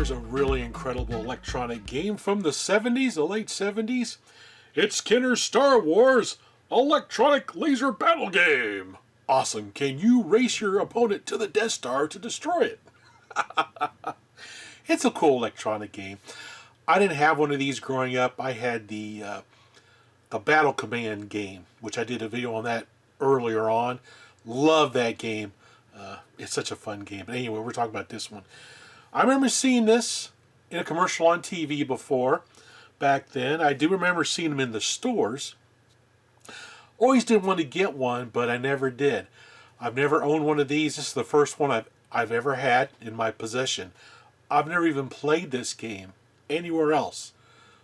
Here's a really incredible electronic game from the 70s, the late 70s. It's Kenner's Star Wars Electronic Laser Battle Game. Awesome. Can you race your opponent to the Death Star to destroy it? It's a cool electronic game. I didn't have one of these growing up. I had the Battle Command game, which I did a video on that earlier on. Love that game. It's such a fun game. But anyway, we're talking about this one. I remember seeing this in a commercial on TV before, back then. I do remember seeing them in the stores. Always did want to get one, but I never did. I've never owned one of these. This is the first one I've ever had in my possession. I've never even played this game anywhere else.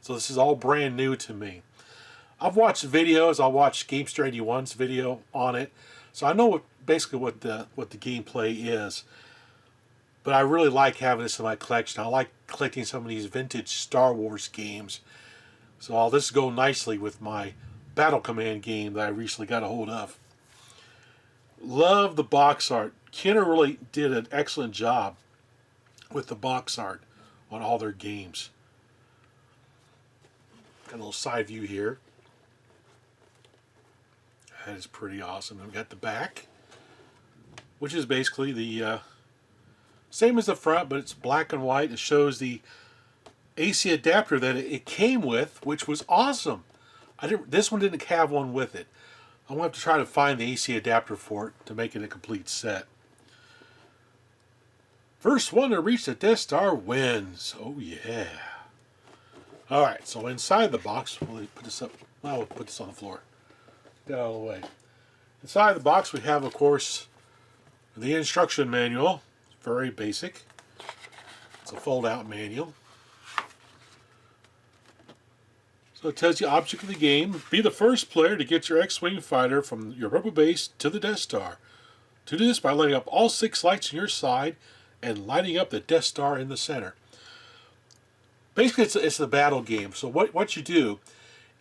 So this is all brand new to me. I've watched videos. I watched Gamester 81's video on it. So I know basically what the gameplay is. But I really like having this in my collection. I like collecting some of these vintage Star Wars games. So all this go nicely with my Battle Command game that I recently got a hold of. Love the box art. Kenner really did an excellent job with the box art on all their games. Got a little side view here. That is pretty awesome. And we got the back, which is basically the same as the front, but it's black and white. It shows the AC adapter that it came with, which was awesome. This one didn't have one with it. I'm going to have to try to find the AC adapter for it to make it a complete set. First one to reach the Death Star wins. Oh yeah. Alright, so inside the box, we'll put this up. Well, we'll put this on the floor. Get out of the way. Inside the box we have, of course, the instruction manual. Very basic. It's a fold-out manual. So it tells you object of the game. Be the first player to get your X-Wing fighter from your rebel base to the Death Star. To do this by lighting up all 6 lights on your side and lighting up the Death Star in the center. Basically, it's a battle game. So what you do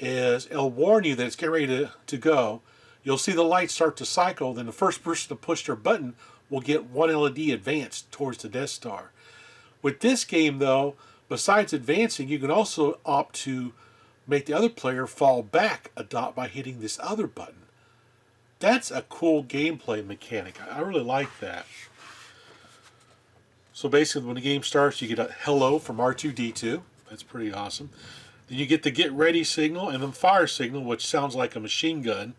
is it'll warn you that it's getting ready to go. You'll see the lights start to cycle. Then the first person to push their button will get 1 LED advanced towards the Death Star. With this game, though, besides advancing, you can also opt to make the other player fall back a dot by hitting this other button. That's a cool gameplay mechanic. I really like that. So basically, when the game starts, you get a hello from R2-D2. That's pretty awesome. Then you get the get ready signal and then fire signal, which sounds like a machine gun,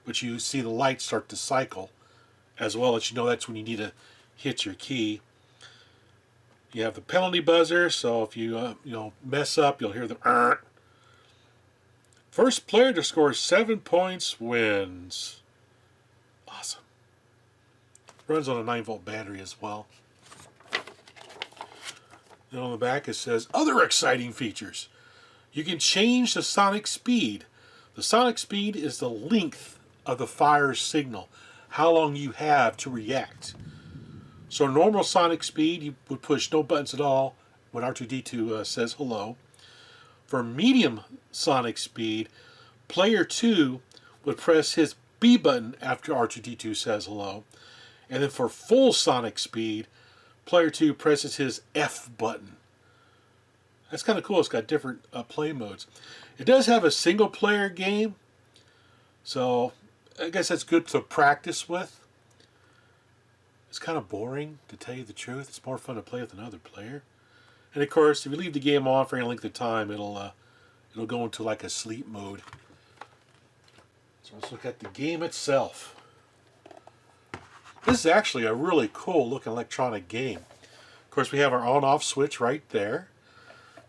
but you see the lights start to cycle, as well as you know that's when you need to hit your key. You have the penalty buzzer, so if you mess up, you'll hear the First player to score 7 points wins. Awesome. Runs on a 9-volt battery as well. Then on the back it says other exciting features. You can change the sonic speed. The sonic speed is the length of the fire signal, how long you have to react. So normal sonic speed, you would push no buttons at all when R2-D2 says hello. For medium sonic speed, player 2 would press his B button after R2-D2 says hello. And then for full sonic speed, player 2 presses his F button. That's kind of cool. It's got different play modes. It does have a single player game, so I guess that's good to practice with. It's kind of boring, to tell you the truth. It's more fun to play with another player. And of course, if you leave the game on for any length of time, it'll go into like a sleep mode. So let's look at the game itself. This is actually a really cool looking electronic game. Of course, we have our on-off switch right there.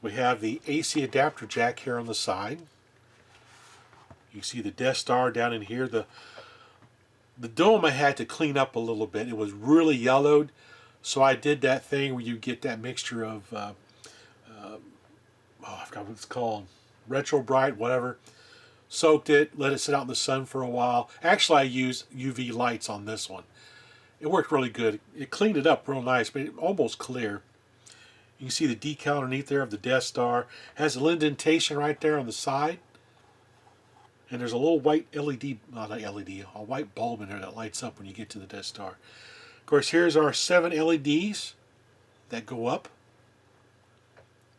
We have the AC adapter jack here on the side. You see the Death Star down in here. The dome I had to clean up a little bit. It was really yellowed, so I did that thing where you get that mixture of I forgot what it's called, retro bright, whatever. Soaked it, let it sit out in the sun for a while. Actually, I used UV lights on this one. It worked really good. It cleaned it up real nice, but it almost clear. You can see the decal underneath there of the Death Star. It has a little indentation right there on the side. And there's a little white LED, not LED, a white bulb in there that lights up when you get to the Death Star. Of course, here's our 7 LEDs that go up.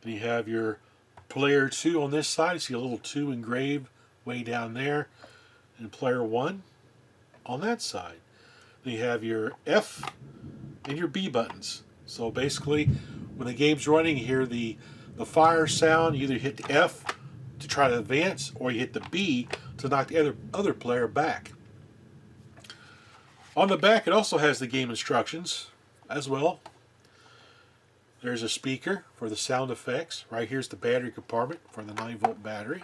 Then you have your player 2 on this side. You see a little 2 engraved way down there. And player 1 on that side. Then you have your F and your B buttons. So basically, when the game's running, you hear the fire sound. You either hit the F to try to advance, or you hit the B to knock the other player back. On the back, it also has the game instructions as well. There's a speaker for the sound effects. Right here's the battery compartment for the 9-volt battery.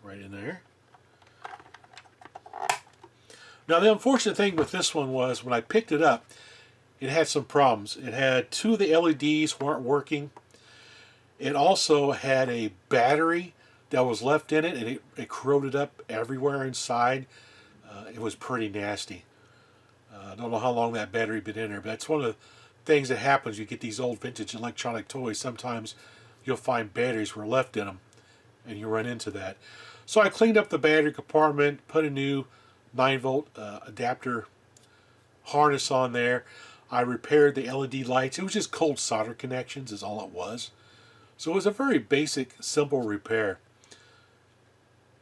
Right in there. Now the unfortunate thing with this one was when I picked it up, it had some problems. It had 2 of the LEDs weren't working. It also had a battery that was left in it, and it corroded up everywhere inside. It was pretty nasty. I don't know how long that battery had been in there, but that's one of the things that happens. You get these old vintage electronic toys. Sometimes you'll find batteries were left in them, and you run into that. So I cleaned up the battery compartment, put a new 9-volt adapter harness on there. I repaired the LED lights. It was just cold solder connections is all it was. So it was a very basic, simple repair.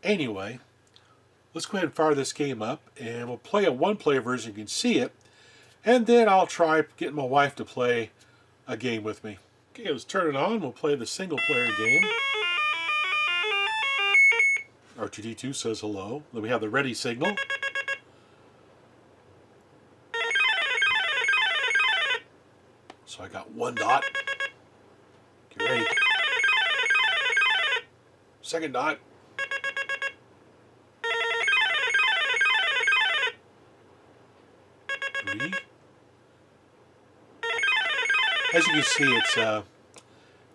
Anyway, let's go ahead and fire this game up, and we'll play a one-player version. You can see it, and then I'll try getting my wife to play a game with me. Okay, let's turn it on. We'll play the single-player game. R2-D2 says hello. Then we have the ready signal. So I got 1 dot. Get ready. Second dot. 3. As you can see,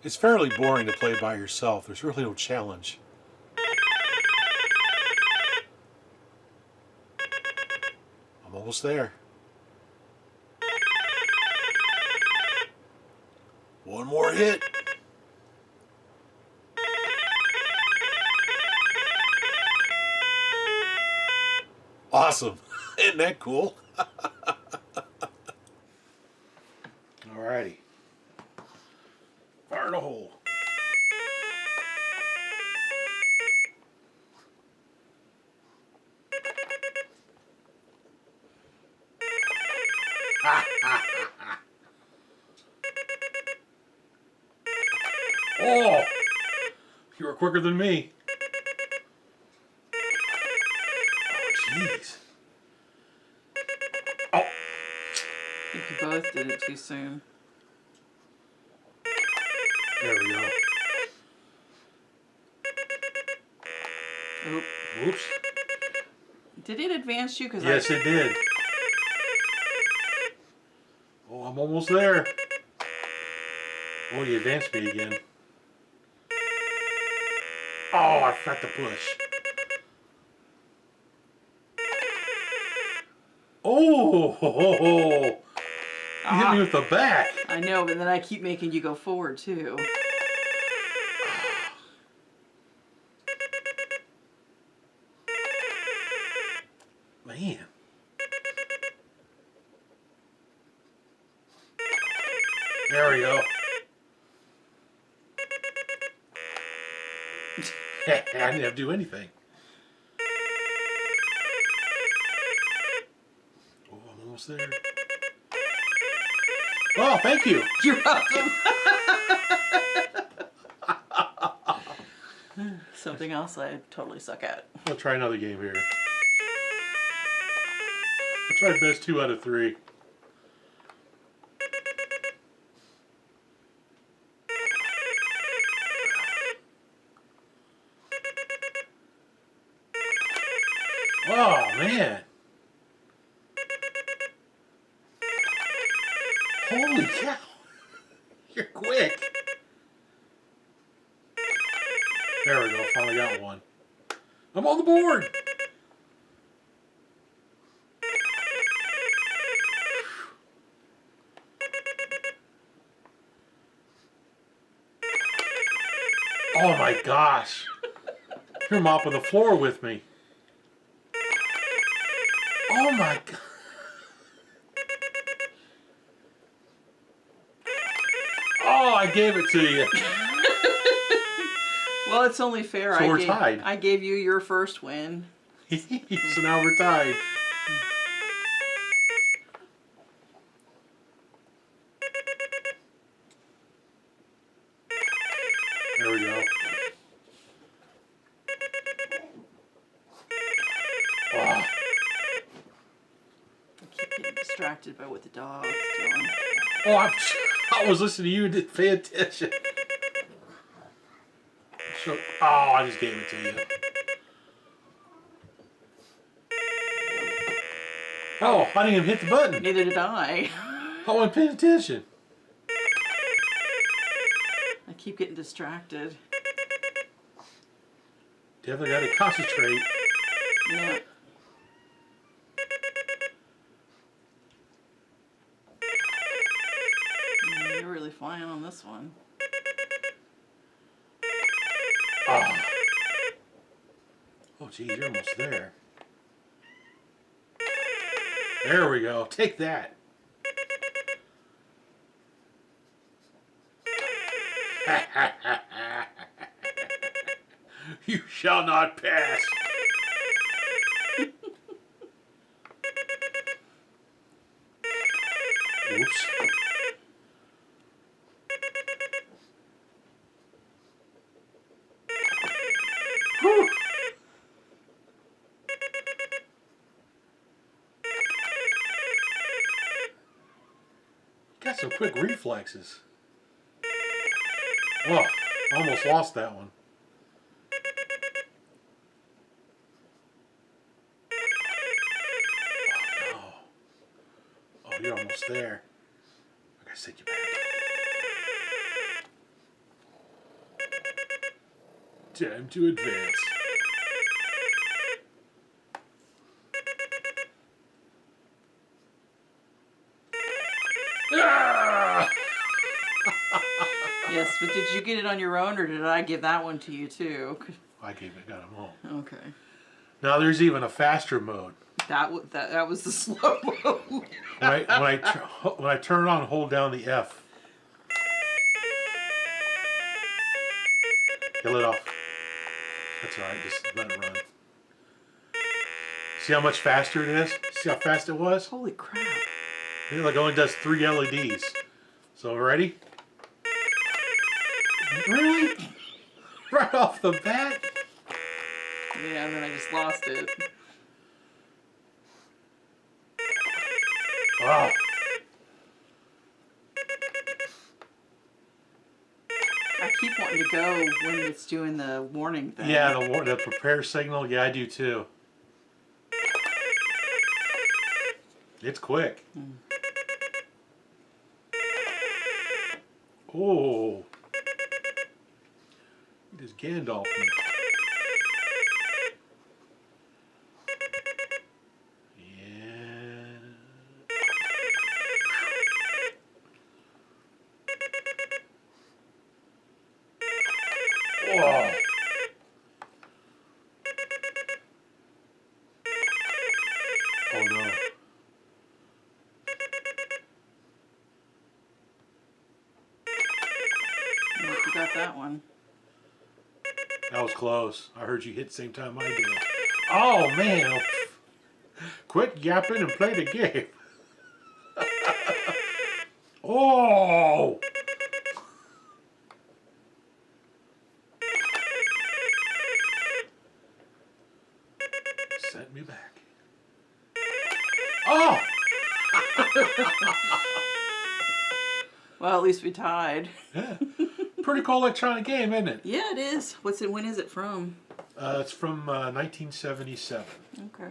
it's fairly boring to play by yourself. There's really no challenge. I'm almost there. 1 more hit. Awesome. Isn't that cool? Alrighty. Fire in a hole. Oh! You were quicker than me. Oh, jeez. Oh! I think you both did it too soon. There we go. Oop. Whoops. Did it advance you? Cause Yes, it did. Oh, I'm almost there. Oh, you advanced me again. Oh, I forgot to push. Oh, you hit me with the back. I know, but then I keep making you go forward too. Man. There we go. I didn't have to do anything. Oh, I'm almost there. Oh, thank you. You're welcome. Something else I totally suck at. I'll try another game here. I'll try best 2 out of 3. Oh, man. Holy cow. You're quick. There we go. Finally got one. I'm on the board. Oh my gosh. You're mopping the floor with me. Oh my god. Oh, I gave it to you. Well, it's only fair. So we're tied. I gave you your first win. So now we're tied. There we go. Wow. I keep getting distracted by what the dog's doing. Oh, I was listening to you and didn't pay attention. So, oh, I just gave it to you. Oh, I didn't even hit the button. Neither did I. I wasn't paying attention. I keep getting distracted. Definitely got to concentrate. Yeah. You're really flying on this one. Oh, oh, geez, you're almost there. There we go. Take that. You shall not pass. Oops. Whew. Got some quick reflexes. Whoa, almost lost that one. Oh, no. Oh, you're almost there. I gotta send you back. Time to advance. Ah! Yes, but did you get it on your own, or did I give that one to you too? I gave it, got them all. Okay. Now there's even a faster mode. That was the slow mode. When I turn it on, hold down the F. Get it off. That's all right. Just let it run. See how much faster it is? See how fast it was? Holy crap! It like only does 3 LEDs. So ready? Really? Right off the bat? Yeah, and then I just lost it. Wow. I keep wanting to go when it's doing the warning thing. Yeah, the prepare signal. Yeah, I do too. It's quick. Oh. He just Gandalf me. Yeah. Whoa. Oh no. You got that one. That was close. I heard you hit the same time I did. Oh man. Quit yapping and play the game. Oh. Sent me back. Oh. Well, at least we tied. Yeah. Pretty cool electronic game, isn't it? Yeah, it is. When is it from? It's from 1977. Okay.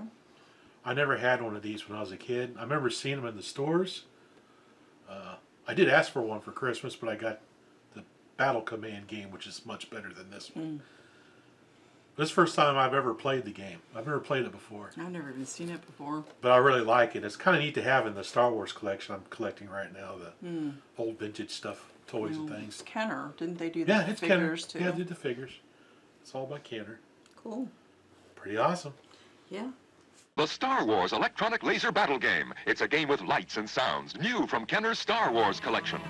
I never had one of these when I was a kid. I remember seeing them in the stores. I did ask for one for Christmas, but I got the Battle Command game, which is much better than this one. This is the first time I've ever played the game. I've never played it before. I've never even seen it before. But I really like it. It's kind of neat to have in the Star Wars collection I'm collecting right now, the old vintage stuff, toys and things. Kenner, didn't they do the Yeah, it's Kenner. figures too? Yeah, I did the figures. It's all by Kenner. Cool. Pretty awesome. Yeah. The Star Wars Electronic Laser Battle Game. It's a game with lights and sounds, new from Kenner's Star Wars collection.